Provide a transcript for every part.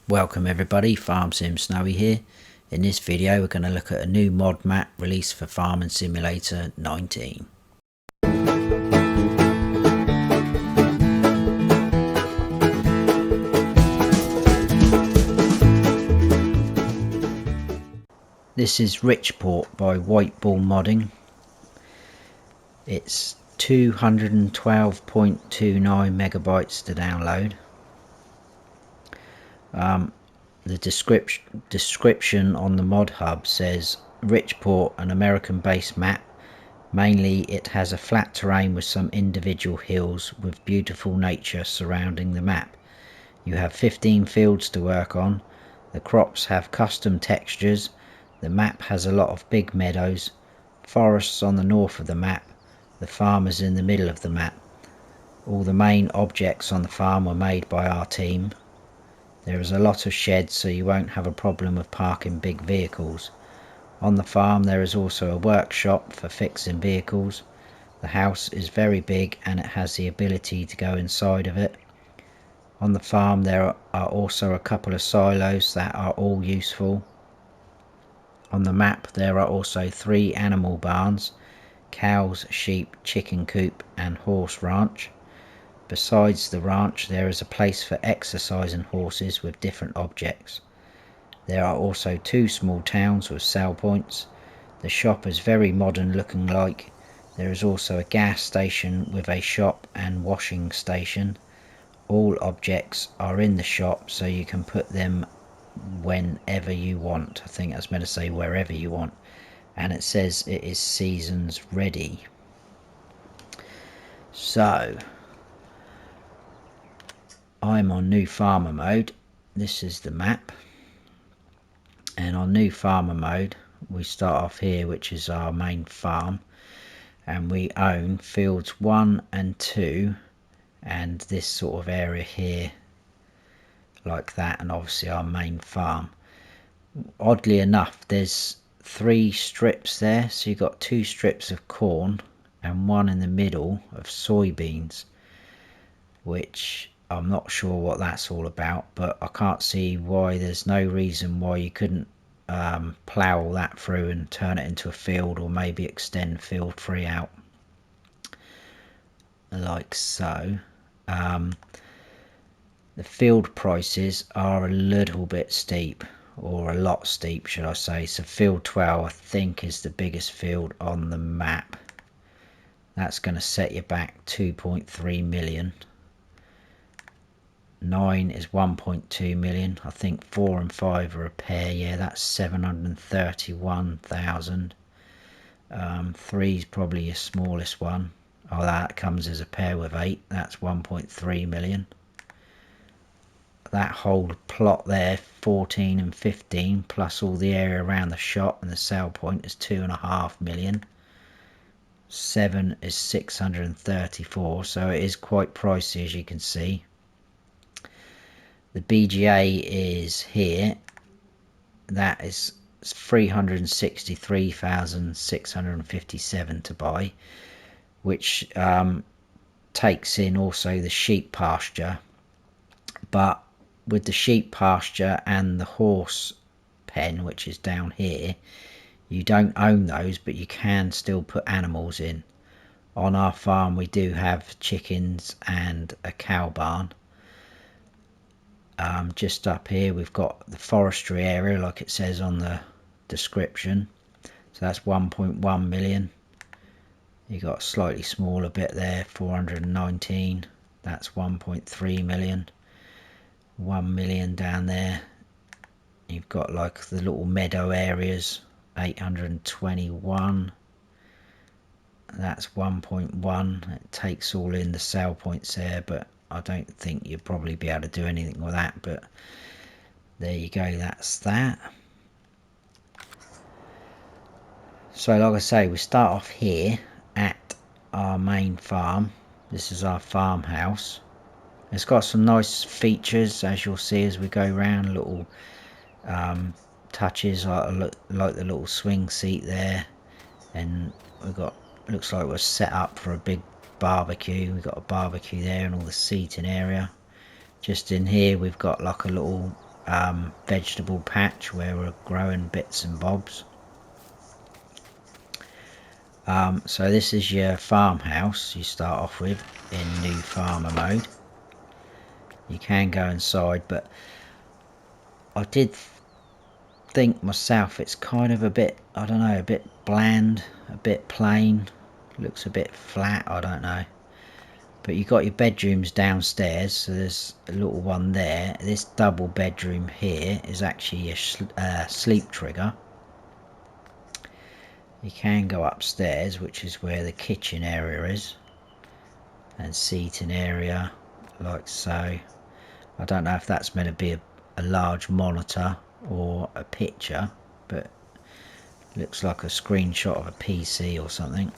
Welcome everybody, Farm Sim Snowy here. In this video we're going to look at a new mod map released for Farming Simulator 19. This is Richport by WhiteBull Modding. It's 212.29 megabytes to download. The description on the mod hub says Richport, an American based map. Mainly it has a flat terrain with some individual hills with beautiful nature surrounding the map. You have 15 fields to work on. The crops have custom textures. The map has a lot of big meadows. Forests on the north of the map. The farm is in the middle of the map. All the main objects on the farm were made by our team. There is a lot of sheds, so you won't have a problem with parking big vehicles. On the farm there is also a workshop for fixing vehicles. The house is very big and it has the ability to go inside of it. On the farm there are also a couple of silos that are all useful. On the map there are also 3 animal barns: cows, sheep, chicken coop and horse ranch. Besides the ranch there is a place for exercising horses with different objects. There are also 2 small towns with sell points. The shop is very modern looking like. There is also a gas station with a shop and washing station. All objects are in the shop, so you can put them whenever you want. I think I was meant to say wherever you want. And it says it is seasons ready. So I'm on new farmer mode. This is the map, and on new farmer mode we start off here, which is our main farm, and we own fields 1 and 2 and this sort of area here like that, and obviously our main farm. Oddly enough there's 3 strips there, so you've got 2 strips of corn and 1 in the middle of soybeans, which I'm not sure what that's all about, but I can't see why. There's no reason why you couldn't plough all that through and turn it into a field, or maybe extend field 3 out like so. The field prices are a little bit steep, or a lot steep should I say. So field 12 I think is the biggest field on the map. That's going to set you back 2.3 million. 9 is 1.2 million. I think 4 and 5 are a pair. Yeah, that's 731,000. 3 is probably your smallest one. Oh, that comes as a pair with 8. That's 1.3 million. That whole plot there, 14 and 15, plus all the area around the shop and the sale point, is 2.5 million. 7 is 634, so it is quite pricey, as you can see. The BGA is here. That is 363,657 to buy, which takes in also the sheep pasture. But with the sheep pasture and the horse pen, which is down here, you don't own those, but you can still put animals in. On our farm we do have chickens and a cow barn. Just up here we've got the forestry area, like it says on the description, so that's 1.1 million. You got a slightly smaller bit there, 419, that's 1.3 million. 1 million down there. You've got like the little meadow areas, 821, that's 1.1. It takes all in the sale points there, but I don't think you'd probably be able to do anything with that, but there you go, that's that. So like I say, we start off here at our main farm. This is our farmhouse. It's got some nice features, as you'll see as we go around. Little touches, like the little swing seat there, and we've got, looks like we're set up for a big barbecue. We've got a barbecue there and all the seating area. Just in here we've got like a little vegetable patch where we're growing bits and bobs. So this is your farmhouse you start off with in new farmer mode. You can go inside, but I did think myself it's kind of a bit, I don't know, a bit bland, a bit plain, looks a bit flat, I don't know. But you got your bedrooms downstairs, so there's a little one there. This double bedroom here is actually a sleep trigger. You can go upstairs, which is where the kitchen area is, and seating area, like so. I don't know if that's meant to be a large monitor or a picture, but looks like a screenshot of a PC or something.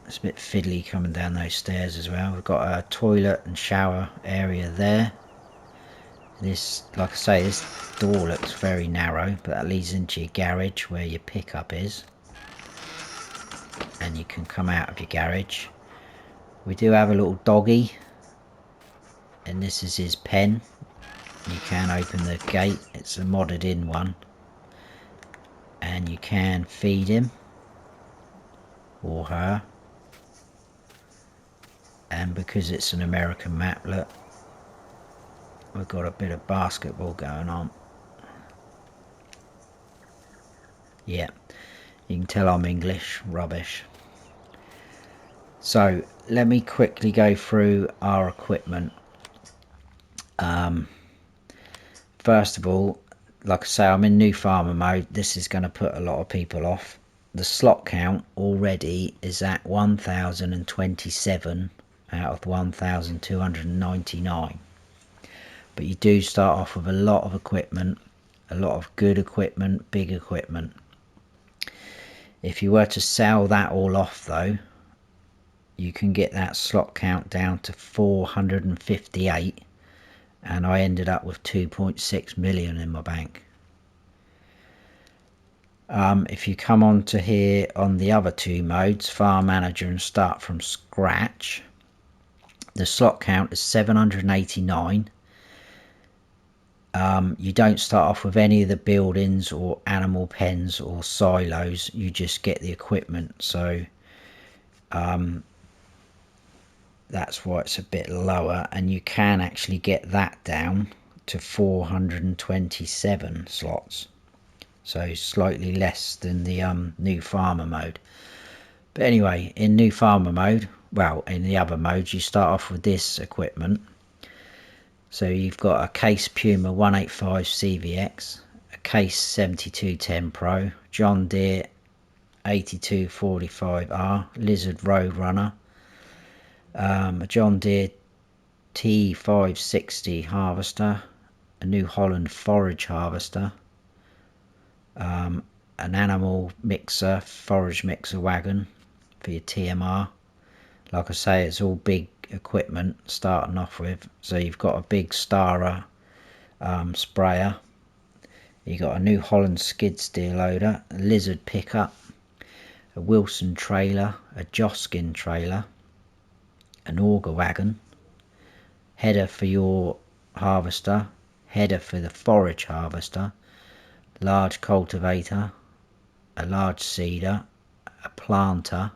It's a bit fiddly coming down those stairs as well. We've got a toilet and shower area there. This, like I say, this door looks very narrow, but that leads into your garage where your pickup is, and you can come out of your garage. We do have a little doggy, and this is his pen. You can open the gate, it's a modded in one, and you can feed him or her. And because it's an American map, look, we've got a bit of basketball going on. Yeah, you can tell I'm English, rubbish. So let me quickly go through our equipment. First of all, like I say, I'm in new farmer mode. This is going to put a lot of people off. The slot count already is at 1027 out of 1299. But you do start off with a lot of equipment, a lot of good equipment, big equipment. If you were to sell that all off though, you can get that slot count down to 458, and I ended up with 2.6 million in my bank. If you come on to here on the other two modes, Farm Manager and Start from Scratch, the slot count is 789. You don't start off with any of the buildings or animal pens or silos, you just get the equipment. So that's why it's a bit lower, and you can actually get that down to 427 slots, so slightly less than the new farmer mode. But anyway, in new farmer mode, well, in the other modes, you start off with this equipment. So you've got a Case Puma 185 CVX, a Case 7210 Pro, John Deere 8245R, Lizard Roadrunner, a John Deere T560 harvester, a New Holland forage harvester, an animal mixer, forage mixer wagon for your TMR. Like I say, it's all big equipment starting off with. So you've got a big Stara sprayer, you got a New Holland skid steer loader, a Lizard pickup, a Wilson trailer, a Joskin trailer, an auger wagon, header for your harvester, header for the forage harvester, large cultivator, a large seeder, a planter,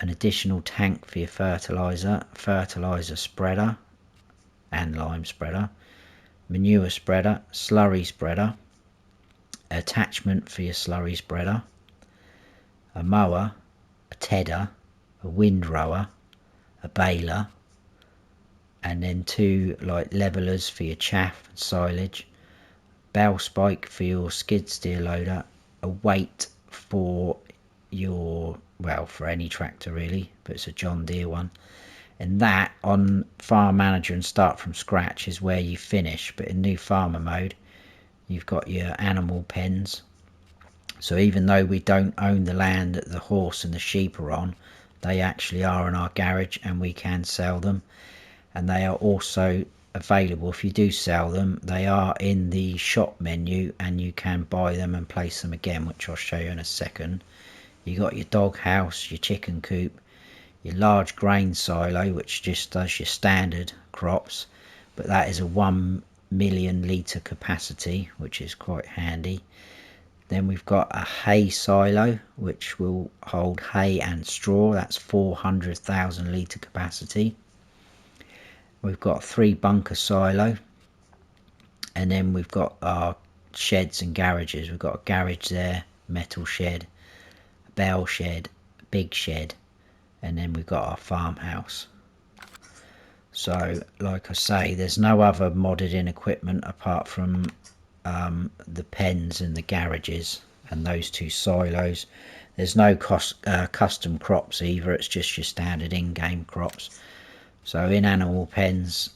an additional tank for your fertilizer, fertilizer spreader and lime spreader, manure spreader, slurry spreader, attachment for your slurry spreader, a mower, a tedder, a windrower, a baler, and then two like levelers for your chaff and silage, bell spike for your skid steer loader, a weight for your, well, for any tractor really, but it's a John Deere one. And that on Farm Manager and Start from Scratch is where you finish, but in new farmer mode you've got your animal pens. So even though we don't own the land that the horse and the sheep are on, they actually are in our garage and we can sell them. And they are also available, if you do sell them, they are in the shop menu and you can buy them and place them again, which I'll show you in a second. You got your dog house, your chicken coop, your large grain silo, which just does your standard crops, but that is a 1 million litre capacity, which is quite handy. Then we've got a hay silo, which will hold hay and straw. That's 400,000 litre capacity. We've got a 3 bunker silo. And then we've got our sheds and garages. We've got a garage there, metal shed, a bale shed, a big shed, and then we've got our farmhouse. So, like I say, there's no other modded in equipment apart from the pens and the garages and those 2 silos. There's no custom crops either, it's just your standard in-game crops. So in animal pens,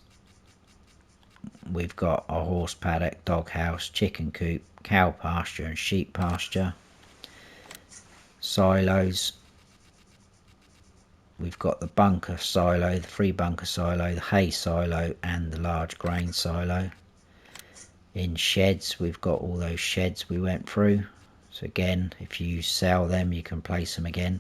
we've got a horse paddock, dog house, chicken coop, cow pasture and sheep pasture. Silos, we've got the bunker silo, the 3 bunker silo, the hay silo and the large grain silo. In sheds, we've got all those sheds we went through. So again, if you sell them, you can place them again.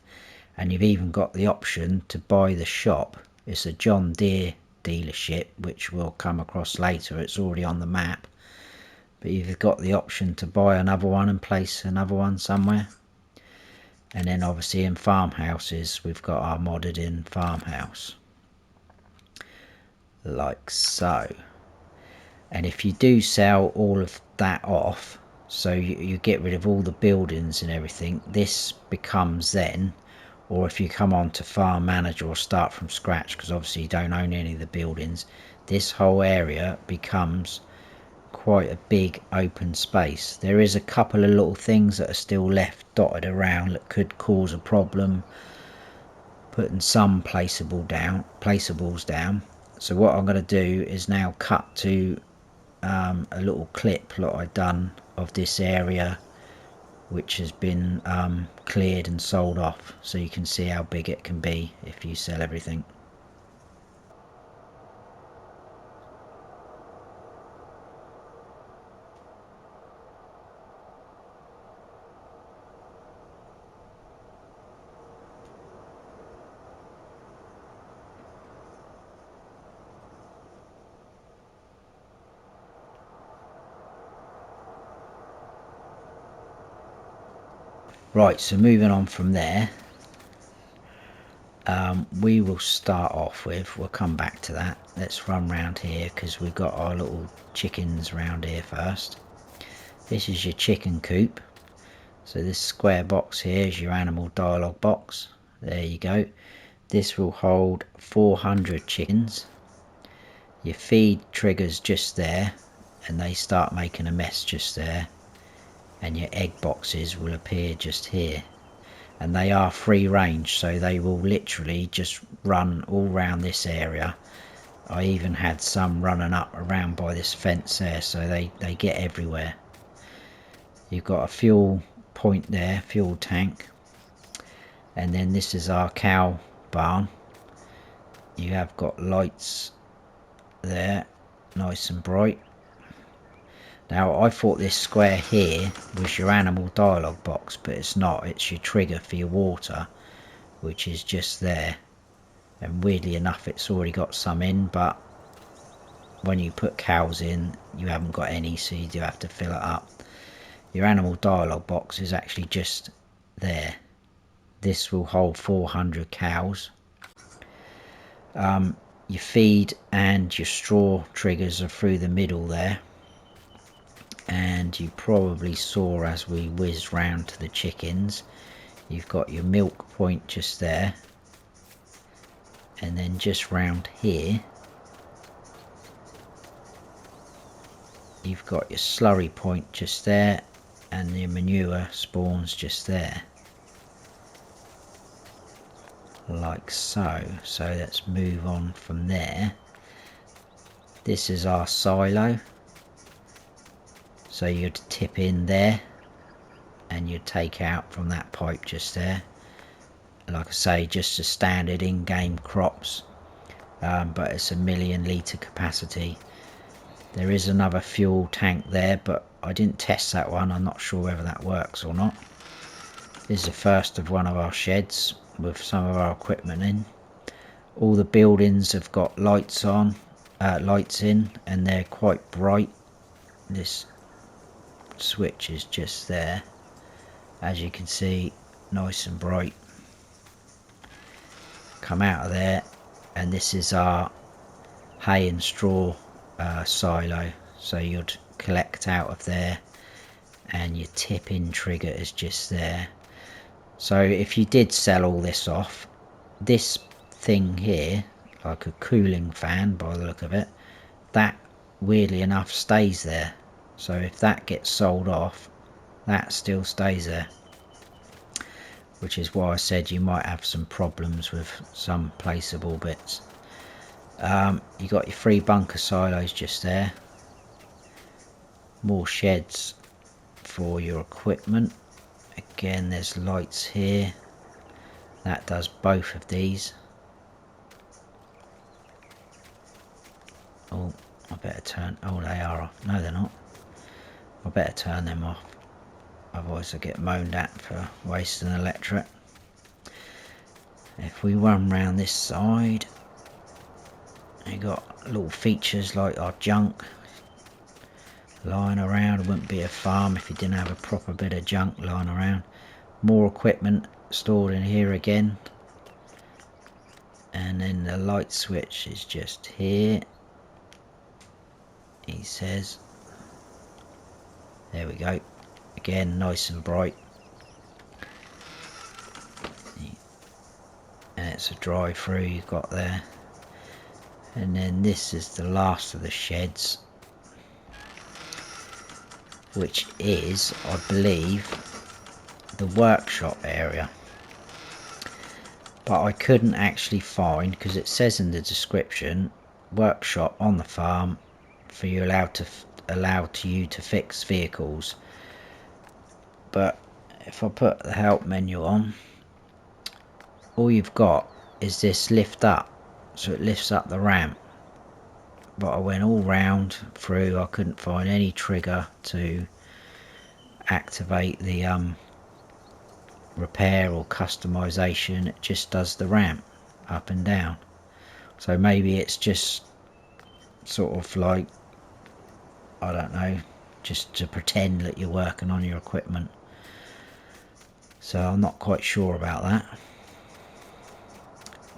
And you've even got the option to buy the shop. It's a John Deere dealership, which we'll come across later. It's already on the map. But you've got the option to buy another one and place another one somewhere. And then obviously in farmhouses, we've got our modded in farmhouse. Like so. And if you do sell all of that off, so you get rid of all the buildings and everything, this becomes then, or if you come on to farm manager or start from scratch, because obviously you don't own any of the buildings, this whole area becomes quite a big open space. There is a couple of little things that are still left dotted around that could cause a problem, putting some placeables down. So what I'm going to do is now cut to a little clip that I've done of this area, which has been cleared and sold off, so you can see how big it can be if you sell everything. Right, so moving on from there, we will start off with, we'll come back to that. Let's run round here because we've got our little chickens round here first. This is your chicken coop. So this square box here is your animal dialogue box. There you go. This will hold 400 chickens. Your feed triggers just there, and they start making a mess just there. And your egg boxes will appear just here, and they are free range, so they will literally just run all around this area. I even had some running up around by this fence there, so they get everywhere. You've got a fuel point there, fuel tank, and then this is our cow barn. You have got lights there, nice and bright. Now I thought this square here was your animal dialogue box, but it's not. It's your trigger for your water, which is just there. And weirdly enough, it's already got some in, but when you put cows in, you haven't got any, so you do have to fill it up. Your animal dialogue box is actually just there. This will hold 400 cows. Your feed and your straw triggers are through the middle there. And you probably saw as we whizzed round to the chickens, you've got your milk point just there, and then just round here you've got your slurry point just there, and your manure spawns just there, like so. So let's move on from there. This is our silo. So you'd tip in there and you'd take out from that pipe just there. Like I say, just a standard in-game crops, but it's a 1 million litre capacity. There is another fuel tank there, but I didn't test that one. I'm not sure whether that works or not. This is the first of one of our sheds with some of our equipment in. All the buildings have got lights on. lights in, and they're quite bright. This switch is just there, as you can see, nice and bright. Come out of there, and this is our hay and straw silo, so you'd collect out of there, and your tip in trigger is just there. So if you did sell all this off, this thing here, like a cooling fan by the look of it, that weirdly enough stays there. So if that gets sold off, that still stays there, which is why I said you might have some problems with some placeable bits. You got your 3 bunker silos just there, more sheds for your equipment. Again, there's lights here, that does both of these. Oh, I better turn, oh they are off, no they're not. I better turn them off, otherwise I get moaned at for wasting electric. If we run round this side, you got little features like our junk lying around. It wouldn't be a farm if you didn't have a proper bit of junk lying around. More equipment stored in here again, and then the light switch is just here, he says. There we go, again nice and bright, and it's a drive through you've got there. And then this is the last of the sheds, which is, I believe, the workshop area. But I couldn't actually find, because it says in the description, workshop on the farm for you allowed to fix vehicles. But if I put the help menu on, all you've got is this lift up, so it lifts up the ramp. But I went all round through, I couldn't find any trigger to activate the repair or customization. It just does the ramp up and down. So maybe it's just sort of like, I don't know, just to pretend that you're working on your equipment. So I'm not quite sure about that.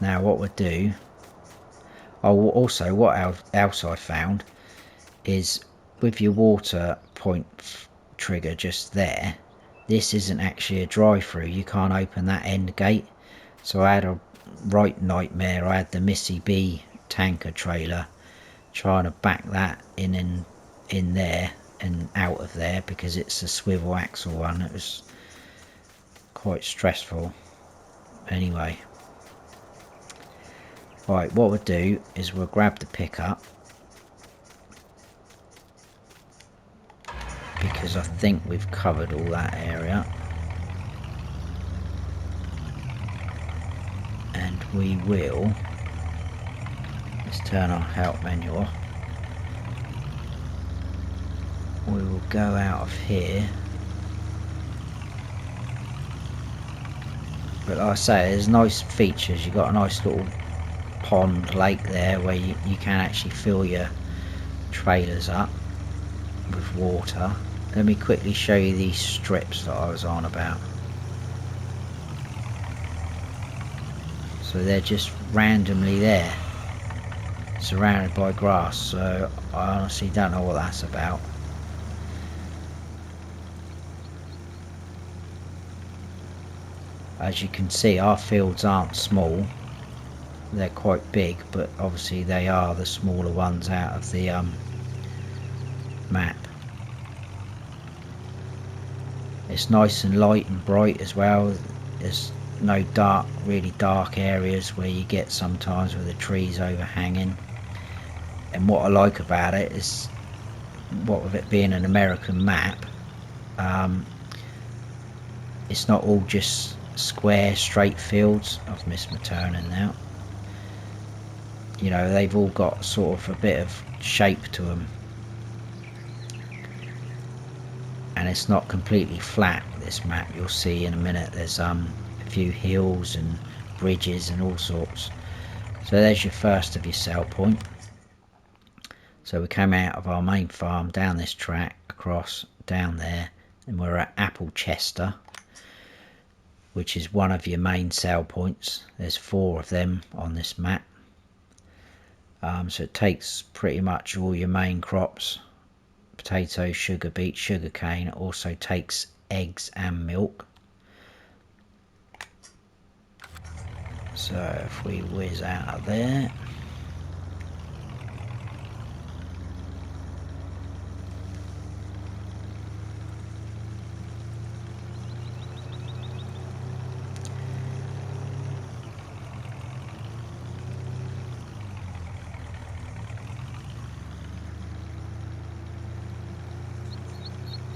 Now what we'll do, oh, also what else I found is with your water point trigger just there, this isn't actually a drive-through. You can't open that end gate. So I had a right nightmare. I had the Missy B tanker trailer trying to back that in there and out of there, because it's a swivel axle one. It was quite stressful. Anyway, right, what we'll do is we'll grab the pickup, because I think we've covered all that area, and we will, let's turn our help menu off, we will go out of here. But like I say, there's nice features. You've got a nice little pond, lake there, where you can actually fill your trailers up with water. Let me quickly show you these strips that I was on about. So they're just randomly there, surrounded by grass, so I honestly don't know what that's about. As you can see, our fields aren't small, they're quite big, but obviously they are the smaller ones out of the map. It's nice and light and bright as well. There's no dark, really dark areas where you get sometimes with the trees overhanging. And what I like about it is, what with it being an American map, it's not all just square straight fields. I've missed my turning now. You know, they've all got sort of a bit of shape to them, and it's not completely flat, this map. You'll see in a minute there's a few hills and bridges and all sorts. So there's your first of your sell point. So we came out of our main farm down this track, across, down there, and we're at Applechester, which is one of your main sale points. There's 4 of them on this map. So it takes pretty much all your main crops: potatoes, sugar beet, sugar cane. It also takes eggs and milk. So if we whiz out of there,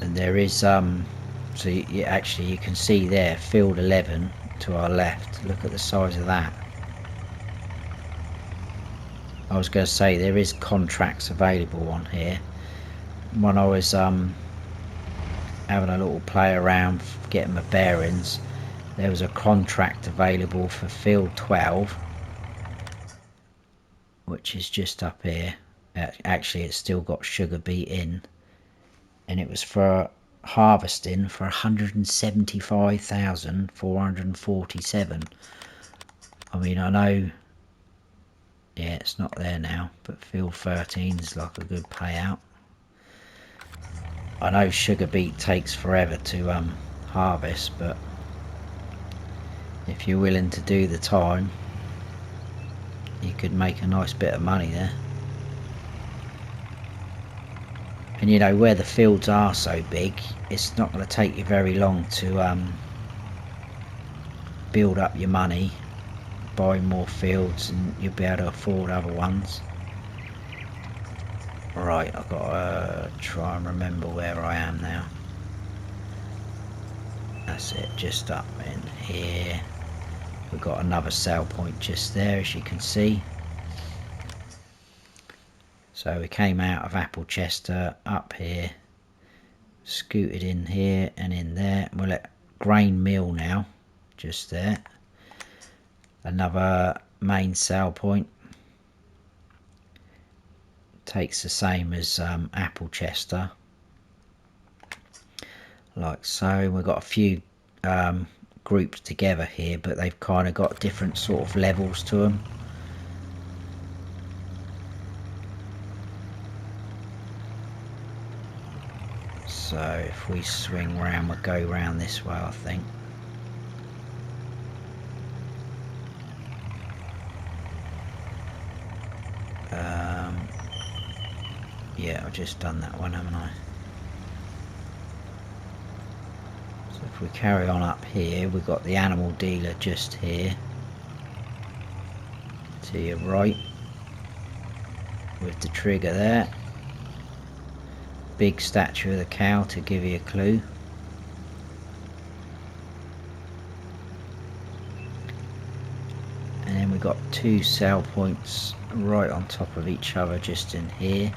and there is so actually you can see there field 11 to our left. Look at the size of that. I was going to say there is contracts available on here. When I was having a little play around getting my bearings, there was a contract available for field 12, which is just up here. Actually it's still got sugar beet in, and it was for harvesting for 175,447. I mean, I know, yeah, it's not there now, but field 13 is like a good payout. I know sugar beet takes forever to harvest, but if you're willing to do the time, you could make a nice bit of money there. And you know, where the fields are so big, it's not going to take you very long to build up your money, buy more fields, and you'll be able to afford other ones. Right, I've got to try and remember where I am now. That's it, just up in here. We've got another sale point just there, as you can see. So we came out of Applechester up here, scooted in here and in there. We're at Grain Mill now, just there. Another main sale point. Takes the same as Applechester, like so. We've got a few grouped together here, but they've kind of got different sort of levels to them. So if we swing round, we'll go round this way, I think. Yeah, I've just done that one, haven't I? So if we carry on up here, we've got the animal dealer just here to your right, with the trigger there. Big statue of the cow to give you a clue. And then we've got 2 sell points right on top of each other just in here.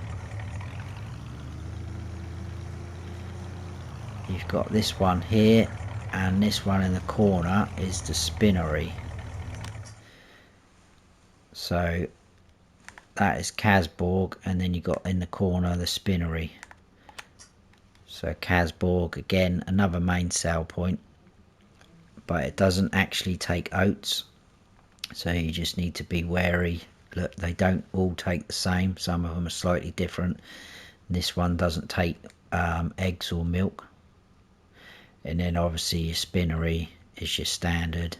You've got this one here, and this one in the corner is the spinnery. So that is Casborg, and then you got in the corner the spinnery. So Casborg, again, another main sale point, but it doesn't actually take oats, so you just need to be wary. Look, they don't all take the same. Some of them are slightly different. This one doesn't take eggs or milk. And then obviously your spinnery is your standard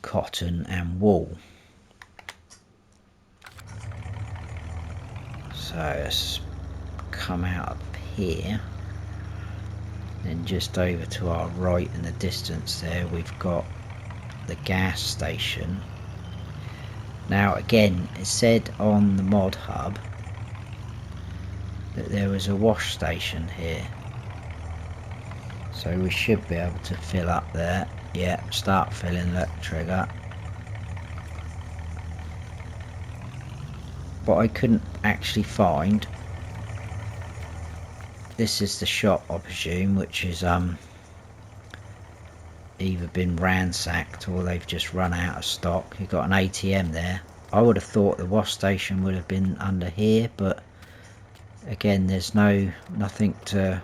cotton and wool. So let's come out up here, then just over to our right in the distance there we've got the gas station. Now again, it said on the mod hub that there was a wash station here, so we should be able to fill up there. Yeah, start filling, look, trigger. But I couldn't actually find. This is the shop, I presume, which is either been ransacked or they've just run out of stock. You've got an ATM there. I would have thought the wash station would have been under here, but again, there's nothing to,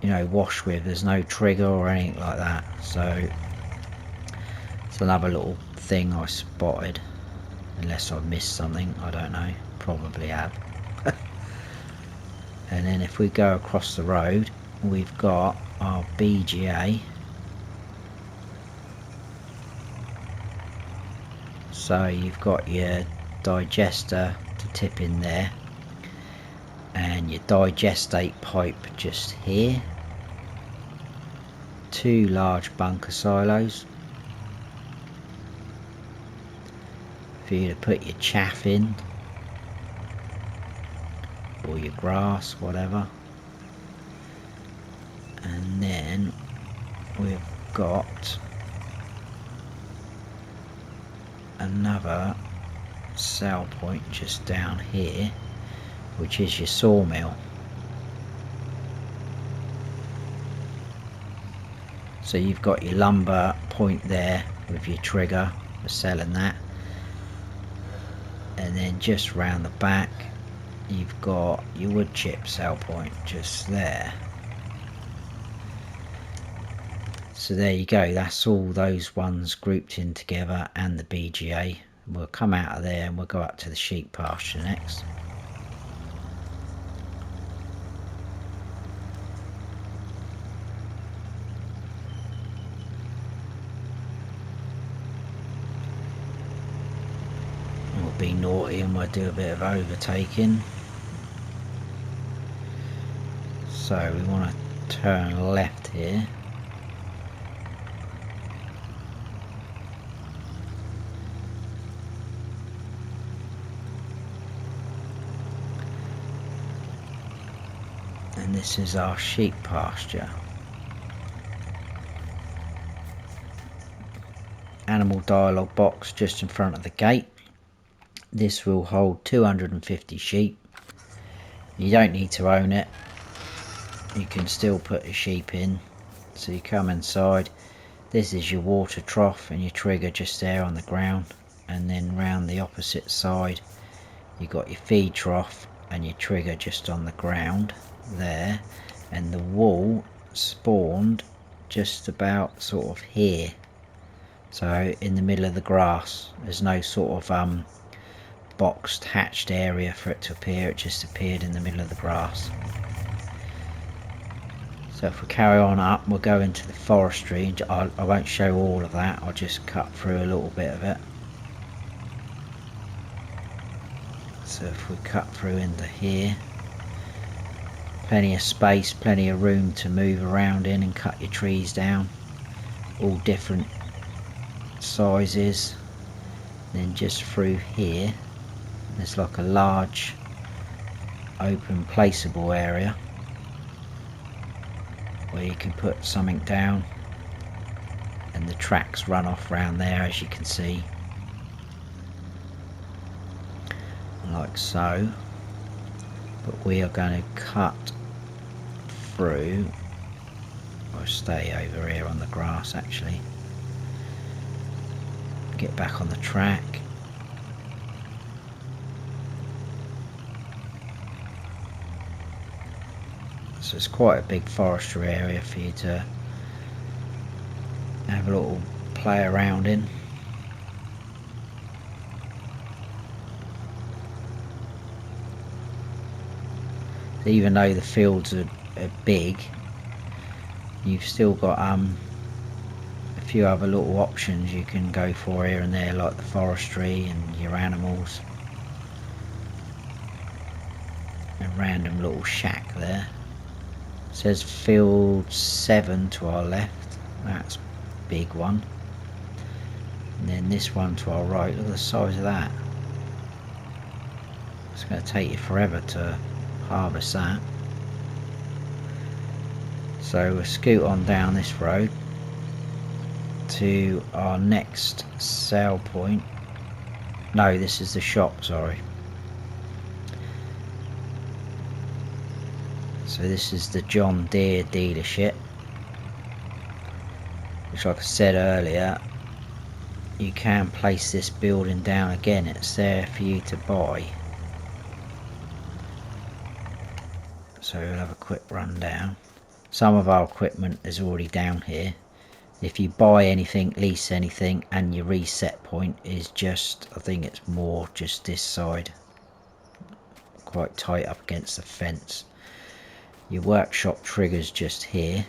you know, wash with. There's no trigger or anything like that. So it's another little thing I spotted, unless I've missed something. I don't know, probably have. And then if we go across the road, we've got our BGA. So you've got your digester to tip in there, and your digestate pipe just here. 2 large bunker silos for you to put your chaff in, or your grass, whatever. And then we've got another sell point just down here, which is your sawmill. So you've got your lumber point there with your trigger for selling that, and then just round the back you've got your wood chip sell point just there. So there you go, that's all those ones grouped in together, and the BGA. We'll come out of there and we'll go up to the sheep pasture next. We'll be naughty and we'll do a bit of overtaking. So we want to turn left here. And this is our sheep pasture. Animal dialogue box just in front of the gate. This will hold 250 sheep. You don't need to own it. You can still put a sheep in. So you come inside. This is your water trough and your trigger just there on the ground. And then round the opposite side you've got your feed trough and your trigger just on the ground there, and the wool spawned just about sort of here, so in the middle of the grass. There's no sort of boxed hatched area for it to appear, it just appeared in the middle of the grass. So if we carry on up, we'll go into the forestry. I won't show all of that, I'll just cut through a little bit of it. So if we cut through into here, plenty of space, plenty of room to move around in and cut your trees down, all different sizes. Then just through here there's like a large open placeable area where you can put something down, and the tracks run off round there, as you can see, like so. But we are going to cut through, or stay over here on the grass actually, get back on the track. So it's quite a big forestry area for you to have a little play around in. Even though the fields are big, you've still got a few other little options you can go for here and there, like the forestry and your animals. A random little shack there. It says field 7 to our left, that's a big one. And then this one to our right, look at the size of that. It's going to take you forever to harvest that. So we'll scoot on down this road to our next sale point. No, this is the shop, sorry. So this is the John Deere dealership, which, like I said earlier, you can place this building down again. It's there for you to buy. So we'll have a quick run down. Some of our equipment is already down here. If you buy anything, lease anything, and your reset point is just, I think it's more just this side, quite tight up against the fence. Your workshop triggers just here,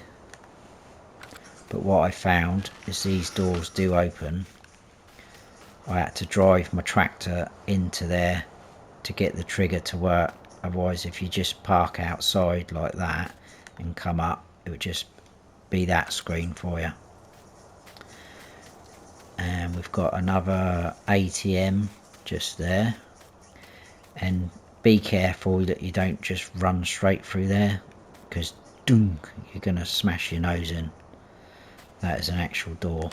but what I found is these doors do open. I had to drive my tractor into there to get the trigger to work. Otherwise, if you just park outside like that and come up, it would just be that screen for you. And we've got another ATM just there, and be careful that you don't just run straight through there, because you're gonna smash your nose in. That is an actual door.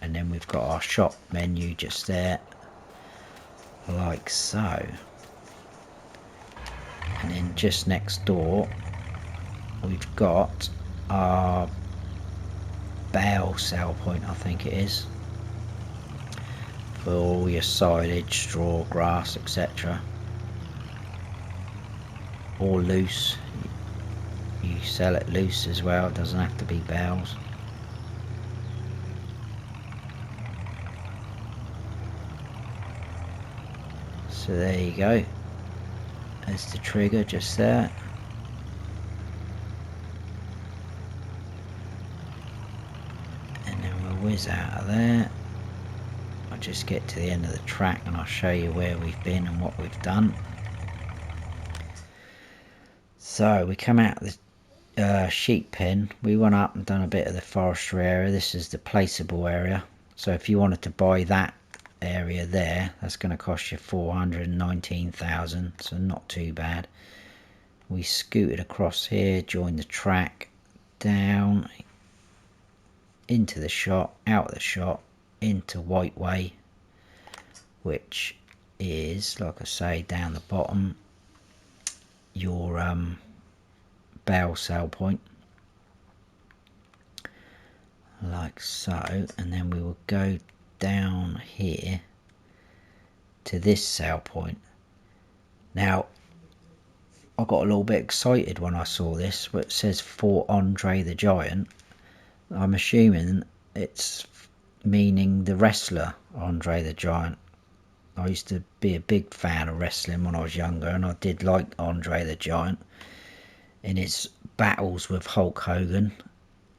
And then we've got our shop menu just there, like so. And then just next door we've got our bale sale point, I think it is, for all your silage, straw, grass, etc. Or loose, you sell it loose as well, it doesn't have to be bales. So there you go, there's the trigger just there. And then we'll whiz out of there. I'll just get to the end of the track and I'll show you where we've been and what we've done. So we come out of the sheep pen, we went up and done a bit of the forestry area. This is the placeable area, so if you wanted to buy that area there, that's going to cost you 419,000, so not too bad. We scooted across here, joined the track, down into the shop, out of the shop, into White Way, which is, like I say, down the bottom, your bale sale point, like so. And then we will go down here to this sale point. Now I got a little bit excited when I saw this, where it says for Andre the Giant. I'm assuming it's meaning the wrestler Andre the Giant. I used to be a big fan of wrestling when I was younger, and I did like Andre the Giant in his battles with Hulk Hogan.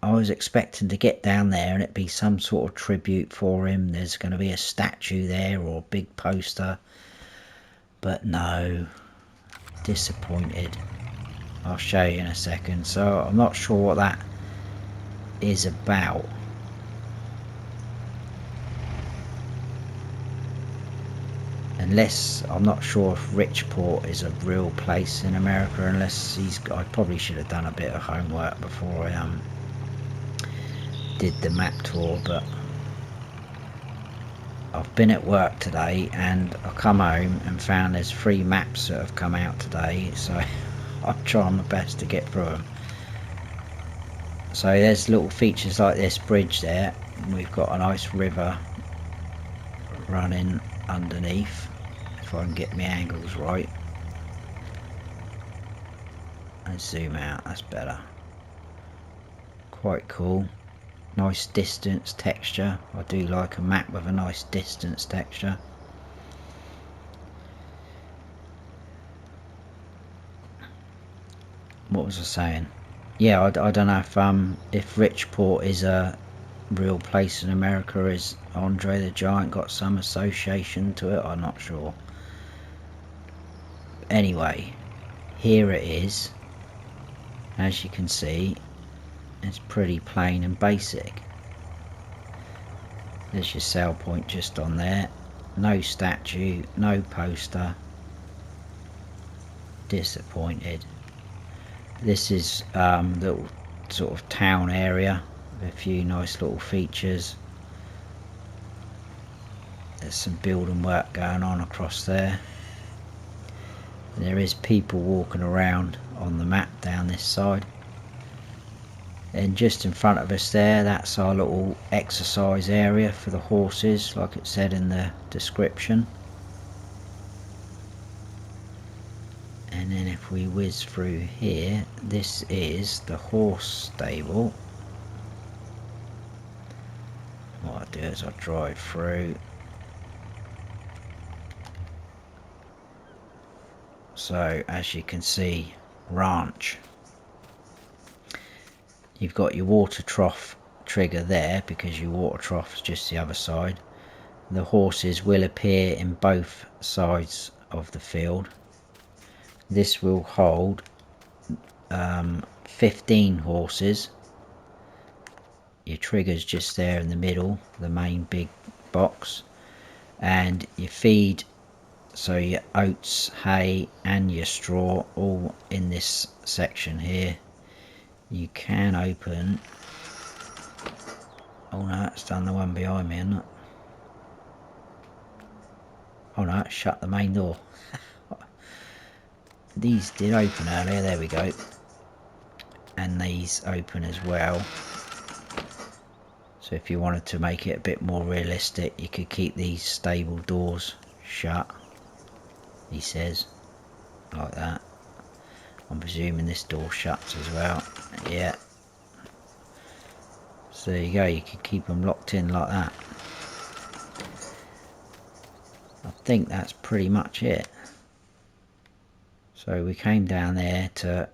I was expecting to get down there and it be some sort of tribute for him. There's going to be a statue there or a big poster, but no, disappointed. I'll show you in a second. So I'm not sure what that is about. Unless, I'm not sure if Richport is a real place in America, unless I probably should have done a bit of homework before I did the map tour. But I've been at work today and I come home and found there's 3 maps that have come out today, so I'm trying my best to get through them. So there's little features like this bridge there, and we've got a nice river running underneath, if I can get my angles right. And zoom out, that's better. Quite cool. Nice distance texture. I do like a map with a nice distance texture. What was I saying? Yeah, I don't know if Richport is a real place in America. Is Andre the Giant got some association to it? I'm not sure. Anyway, here it is. As you can see, it's pretty plain and basic. There's your sale point just on there. No statue, no poster. Disappointed. This is little sort of town area with a few nice little features. There's some building work going on across there. And there is people walking around on the map down this side. And just in front of us there, that's our little exercise area for the horses, like it said in the description. And then if we whiz through here, this is the horse stable. What I do is I drive through. So as you can see, ranch. You've got your water trough trigger there because your water trough is just the other side. The horses will appear in both sides of the field. This will hold 15 horses. Your trigger's just there in the middle, the main big box, and your feed, so your oats, hay and your straw, all in this section here. You can open, oh no, it's done the one behind me, isn't it? Oh no, it shut the main door. These did open earlier, there we go. And these open as well. So if you wanted to make it a bit more realistic, you could keep these stable doors shut, he says, like that. I'm presuming this door shuts as well. Yeah. So there you go, you can keep them locked in like that. I think that's pretty much it. So we came down there to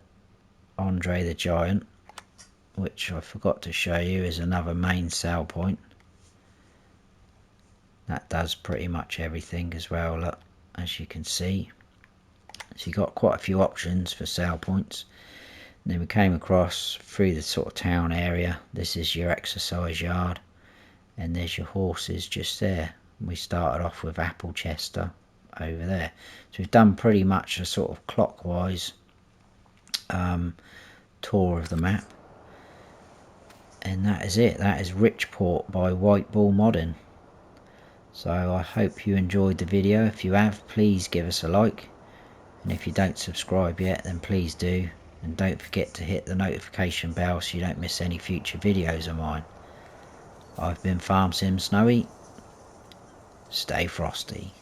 Andre the Giant, which I forgot to show you is another main sale point. That does pretty much everything as well, look, as you can see. So you got quite a few options for sale points. And then we came across through the sort of town area. This is your exercise yard, and there's your horses just there. We started off with Applechester over there. So we've done pretty much a sort of clockwise tour of the map. And that is it. That is Richport by WhiteBull Modding. So I hope you enjoyed the video. If you have, please give us a like. And if you don't subscribe yet, then please do. And don't forget to hit the notification bell so you don't miss any future videos of mine. I've been Farm Sim Snowy. Stay frosty.